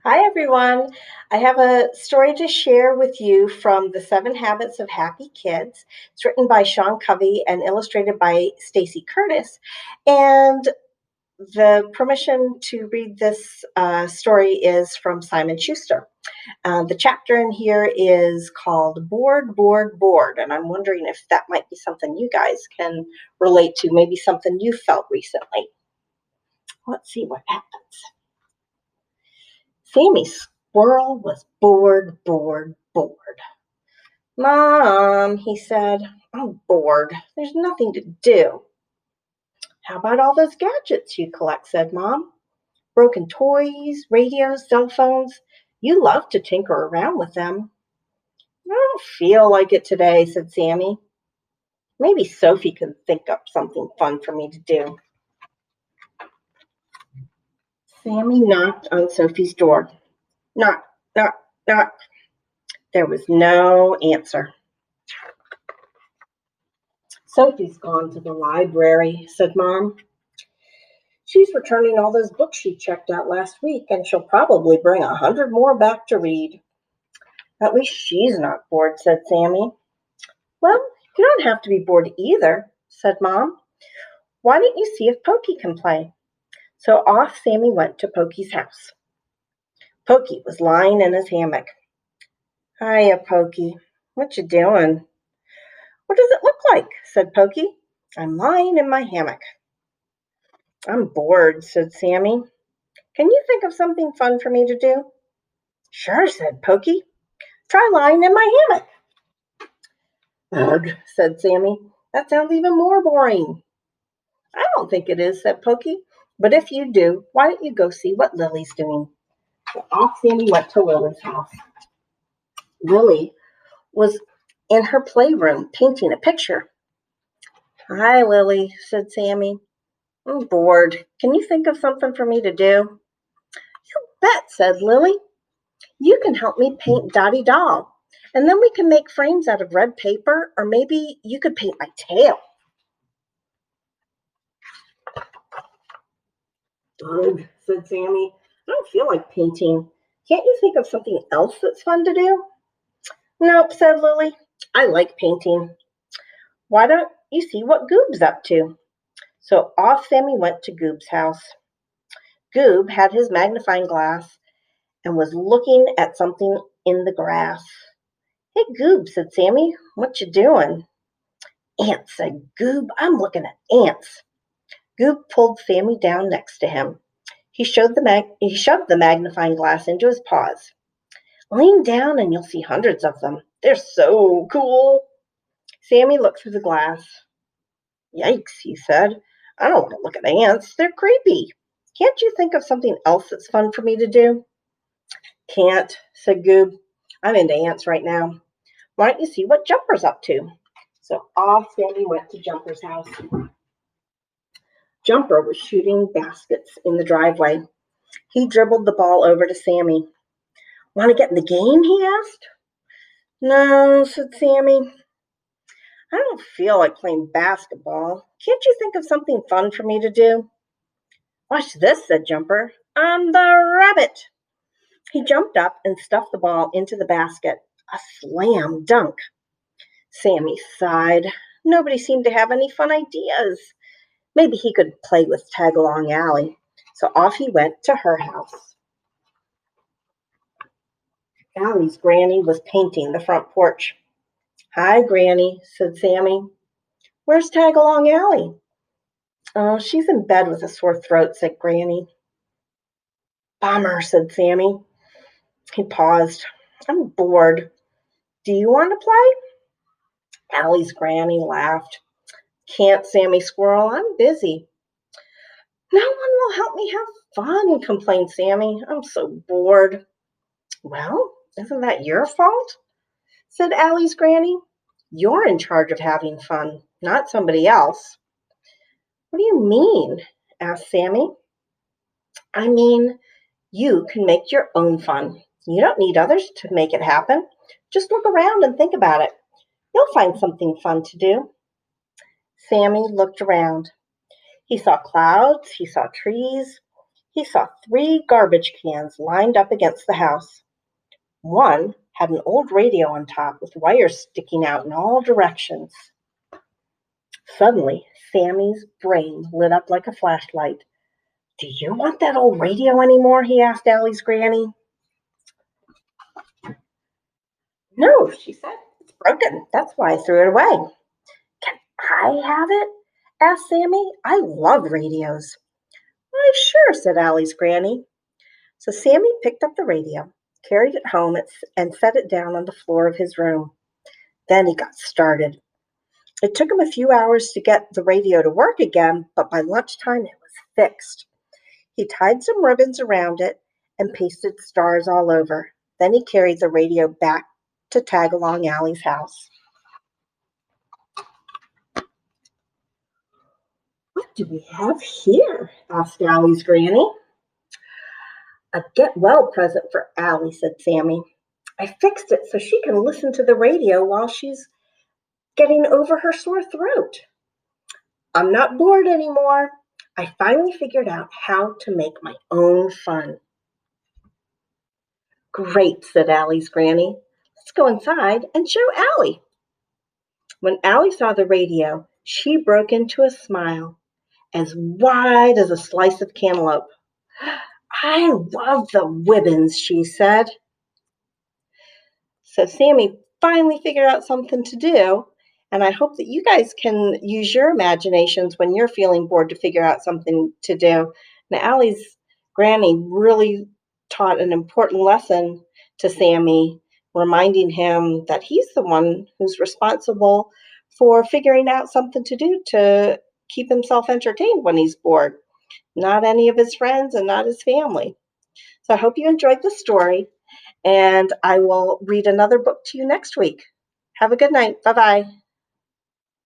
Hi, everyone. I have a story to share with you from The Seven Habits of Happy Kids. It's written by Sean Covey and illustrated by Stacy Curtis. And the permission to read this story is from Simon Schuster. The chapter in here is called Bored, Bored, Bored. And I'm wondering if that might be something you guys can relate to, maybe something you felt recently. Let's see what happens. Sammy Squirrel was bored, bored, bored. Mom, he said, I'm bored. There's nothing to do. How about all those gadgets you collect, said Mom. Broken toys, radios, cell phones. You love to tinker around with them. I don't feel like it today, said Sammy. Maybe Sophie can think up something fun for me to do. Sammy knocked on Sophie's door. Knock, knock, knock. There was no answer. Sophie's gone to the library, said Mom. She's returning all those books she checked out last week, and she'll probably bring 100 more back to read. At least she's not bored, said Sammy. Well, you don't have to be bored either, said Mom. Why don't you see if Pokey can play? So off Sammy went to Pokey's house. Pokey was lying in his hammock. Hiya, Pokey. What you doing? What does it look like? Said Pokey. I'm lying in my hammock. I'm bored, said Sammy. Can you think of something fun for me to do? Sure, said Pokey. Try lying in my hammock. Ugh, said Sammy. That sounds even more boring. I don't think it is, said Pokey. But if you do, why don't you go see what Lily's doing? So off Sammy went to Lily's house. Lily was in her playroom painting a picture. Hi, Lily, said Sammy. I'm bored. Can you think of something for me to do? You bet, said Lily. You can help me paint Dottie Doll. And then we can make frames out of red paper, or maybe you could paint my tail. Ugh, said Sammy. I don't feel like painting. Can't you think of something else that's fun to do? Nope, said Lily. I like painting. Why don't you see what Goob's up to? So off Sammy went to Goob's house. Goob had his magnifying glass and was looking at something in the grass. Hey, Goob, said Sammy. What you doing? Ants, said Goob. I'm looking at ants. Goob pulled Sammy down next to him. He shoved the magnifying glass into his paws. Lean down and you'll see hundreds of them. They're so cool. Sammy looked through the glass. Yikes, he said. I don't want to look at ants. They're creepy. Can't you think of something else that's fun for me to do? Can't, said Goob. I'm into ants right now. Why don't you see what Jumper's up to? So off Sammy went to Jumper's house. Jumper was shooting baskets in the driveway. He dribbled the ball over to Sammy. Want to get in the game? He asked. No, said Sammy. I don't feel like playing basketball. Can't you think of something fun for me to do? Watch this, said Jumper. I'm the rabbit. He jumped up and stuffed the ball into the basket. A slam dunk. Sammy sighed. Nobody seemed to have any fun ideas. Maybe he could play with Tagalong Alley. So off he went to her house. Allie's granny was painting the front porch. Hi, Granny, said Sammy. Where's Tagalong Alley? Oh, she's in bed with a sore throat, said Granny. Bummer, said Sammy. He paused. I'm bored. Do you want to play? Allie's granny laughed. Can't, Sammy Squirrel. I'm busy. No one will help me have fun, complained Sammy. I'm so bored. Well, isn't that your fault? Said Allie's granny. You're in charge of having fun, not somebody else. What do you mean? Asked Sammy. I mean, you can make your own fun. You don't need others to make it happen. Just look around and think about it. You'll find something fun to do. Sammy looked around. He saw clouds, he saw trees, he saw 3 garbage cans lined up against the house. One had an old radio on top with wires sticking out in all directions. Suddenly, Sammy's brain lit up like a flashlight. "Do you want that old radio anymore?" he asked Allie's granny. "No," she said. "It's broken. That's why I threw it away." "Can I have it?" asked Sammy. "I love radios." "Why, sure," said Allie's granny. So Sammy picked up the radio, carried it home, and set it down on the floor of his room. Then he got started. It took him a few hours to get the radio to work again, but by lunchtime it was fixed. He tied some ribbons around it and pasted stars all over. Then he carried the radio back to Tagalong Allie's house. "What do we have here?" asked Allie's granny. "A get well present for Allie," said Sammy. "I fixed it so she can listen to the radio while she's getting over her sore throat. I'm not bored anymore. I finally figured out how to make my own fun." "Great," said Allie's granny. "Let's go inside and show Allie." When Allie saw the radio, she broke into a smile as wide as a slice of cantaloupe. "I love the ribbons," she said. So Sammy finally figured out something to do, and I hope that you guys can use your imaginations when you're feeling bored to figure out something to do. Now, Allie's granny really taught an important lesson to Sammy, reminding him that he's the one who's responsible for figuring out something to do to keep himself entertained when he's bored, not any of his friends and not his family. So I hope you enjoyed the story, and I will read another book to you next week. Have a good night. Bye-bye.